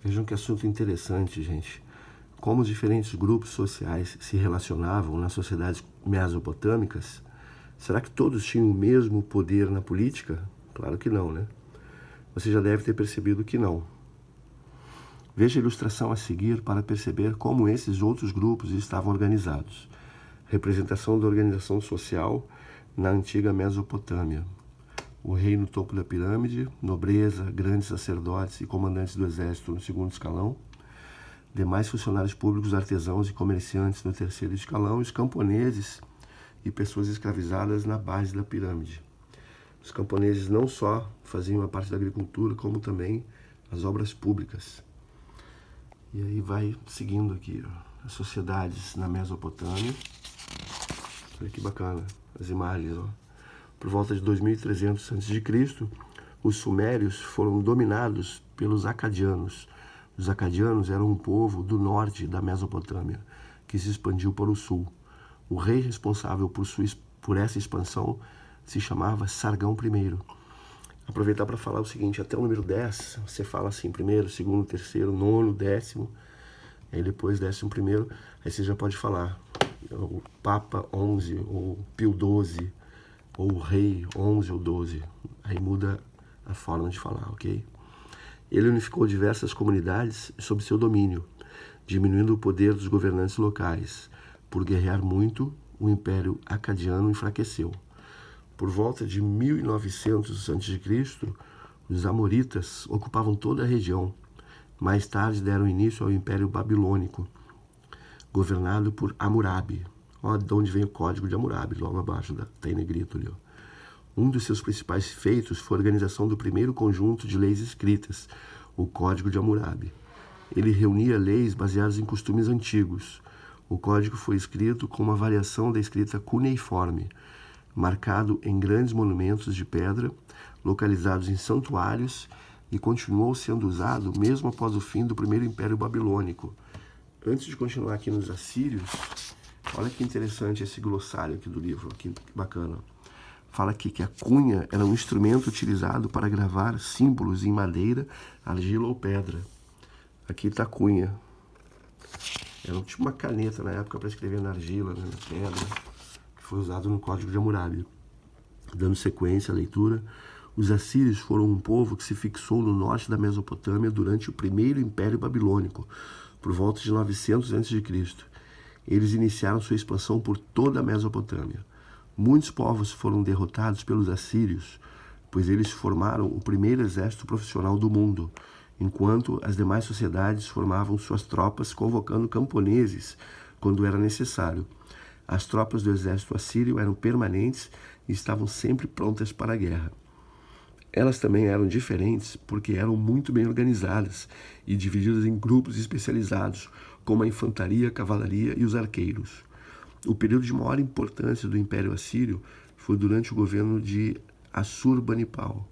Vejam que assunto interessante, gente. Como os diferentes grupos sociais se relacionavam nas sociedades mesopotâmicas. Será que todos tinham o mesmo poder na política? Claro que não, né? Você já deve ter percebido que não. Veja a ilustração a seguir para perceber como esses outros grupos estavam organizados. Representação da organização social na antiga Mesopotâmia. O rei no topo da pirâmide, nobreza, grandes sacerdotes e comandantes do exército no segundo escalão, demais funcionários públicos, artesãos e comerciantes no terceiro escalão, e os camponeses e pessoas escravizadas na base da pirâmide. Os camponeses não só faziam a parte da agricultura, como também as obras públicas. E aí vai seguindo aqui, ó, as sociedades na Mesopotâmia. Olha que bacana as imagens, ó. Por volta de 2300 a.C., os sumérios foram dominados pelos acadianos. Os acadianos eram um povo do norte da Mesopotâmia, que se expandiu para o sul. O rei responsável por essa expansão se chamava Sargão I. Aproveitar para falar o seguinte, até o número 10, você fala assim, primeiro, segundo, terceiro, nono, décimo, aí depois 11º, aí você já pode falar o Papa 11, ou Pio 12, ou o rei 11 ou 12, aí muda a forma de falar, ok? Ele unificou diversas comunidades sob seu domínio, diminuindo o poder dos governantes locais. Por guerrear muito, o Império Acadiano enfraqueceu. Por volta de 1900 a.C., os amoritas ocupavam toda a região. Mais tarde deram início ao Império Babilônico, governado por Hammurabi. Olha de onde vem o Código de Hammurabi, logo abaixo, está em negrito ali. Ó. Um dos seus principais feitos foi a organização do primeiro conjunto de leis escritas, o Código de Hammurabi. Ele reunia leis baseadas em costumes antigos. O código foi escrito com uma variação da escrita cuneiforme, marcado em grandes monumentos de pedra, localizados em santuários, e continuou sendo usado mesmo após o fim do primeiro Império Babilônico. Antes de continuar aqui nos assírios, olha que interessante esse glossário aqui do livro, que bacana. Fala aqui que a cunha era um instrumento utilizado para gravar símbolos em madeira, argila ou pedra. Aqui está a cunha. Era tipo uma caneta na época para escrever na argila, né, na pedra, que foi usado no Código de Hammurabi. Dando sequência à leitura, os assírios foram um povo que se fixou no norte da Mesopotâmia durante o primeiro Império Babilônico, por volta de 900 a.C. Eles iniciaram sua expansão por toda a Mesopotâmia. Muitos povos foram derrotados pelos assírios, pois eles formaram o primeiro exército profissional do mundo, enquanto as demais sociedades formavam suas tropas convocando camponeses quando era necessário. As tropas do exército assírio eram permanentes e estavam sempre prontas para a guerra. Elas também eram diferentes porque eram muito bem organizadas e divididas em grupos especializados, como a infantaria, a cavalaria e os arqueiros. O período de maior importância do Império Assírio foi durante o governo de Assurbanipal.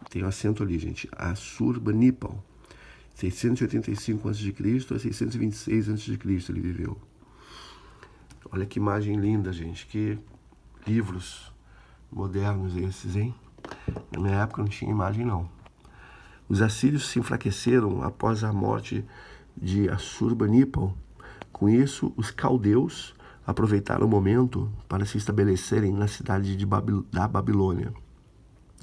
Tem um acento ali, gente. Assurbanipal. 685 a.C. a 626 a.C. ele viveu. Olha que imagem linda, gente. Que livros modernos esses, hein? Na minha época não tinha imagem, não. Os assírios se enfraqueceram após a morte de Assurbanipal. Com isso, os caldeus aproveitaram o momento para se estabelecerem na cidade da Babilônia,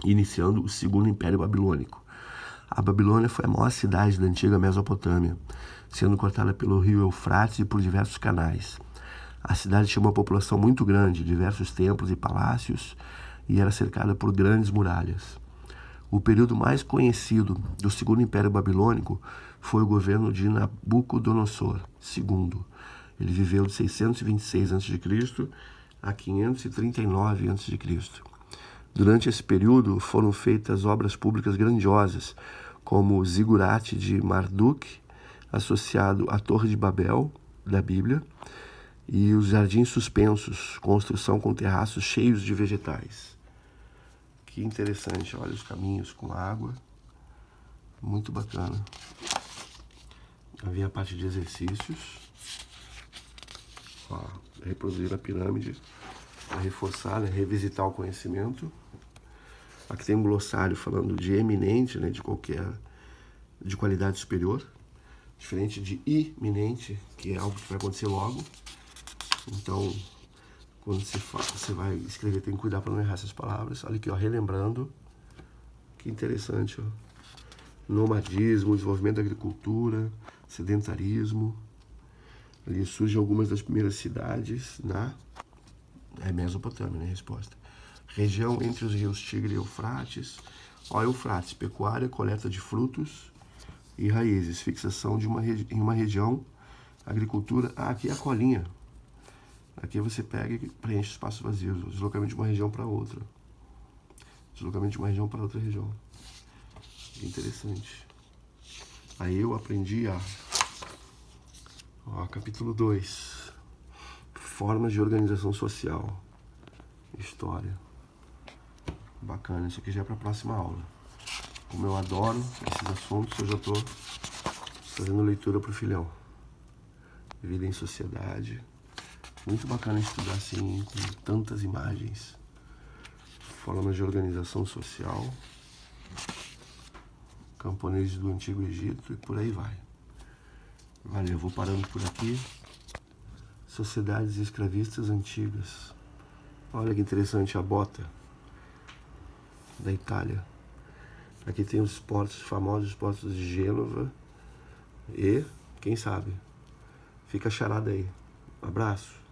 iniciando o segundo Império Babilônico. A Babilônia foi a maior cidade da antiga Mesopotâmia, sendo cortada pelo rio Eufrates e por diversos canais. A cidade tinha uma população muito grande, diversos templos e palácios, e era cercada por grandes muralhas. O período mais conhecido do Segundo Império Babilônico foi o governo de Nabucodonosor II. Ele viveu de 626 a.C. a 539 a.C. Durante esse período foram feitas obras públicas grandiosas, como o Zigurate de Marduk, associado à Torre de Babel, da Bíblia, e os jardins suspensos, construção com terraços cheios de vegetais. Que interessante, olha os caminhos com água, muito bacana. Havia a parte de exercícios, ó, reproduzir a pirâmide, reforçar, né, revisitar o conhecimento. Aqui tem um glossário falando de eminente, né, de qualquer, de qualidade superior. Diferente de iminente, que é algo que vai acontecer logo. Então, quando você vai escrever, tem que cuidar para não errar essas palavras. Olha aqui, ó, relembrando. Que interessante, ó. Nomadismo, desenvolvimento da agricultura, sedentarismo. Ali surgem algumas das primeiras cidades na Mesopotâmia, né? Resposta. Região entre os rios Tigre e Eufrates. Ó, Eufrates, pecuária, coleta de frutos e raízes. Fixação de em uma região, agricultura. Ah, aqui é a colinha. Aqui você pega e preenche espaços vazios. Deslocamento de uma região para outra. Deslocamento de uma região para outra região. Que interessante. Aí eu aprendi capítulo 2. Formas de organização social. História. Bacana, isso aqui já é para a próxima aula. Como eu adoro esses assuntos, eu já estou fazendo leitura para o filhão. Vida em sociedade. Muito bacana estudar assim, com tantas imagens. Formas de organização social. Camponeses do Antigo Egito e por aí vai. Valeu, vou parando por aqui. Sociedades escravistas antigas. Olha que interessante a bota da Itália. Aqui tem os portos, famosos portos de Gênova. E, quem sabe, fica a charada aí. Abraço.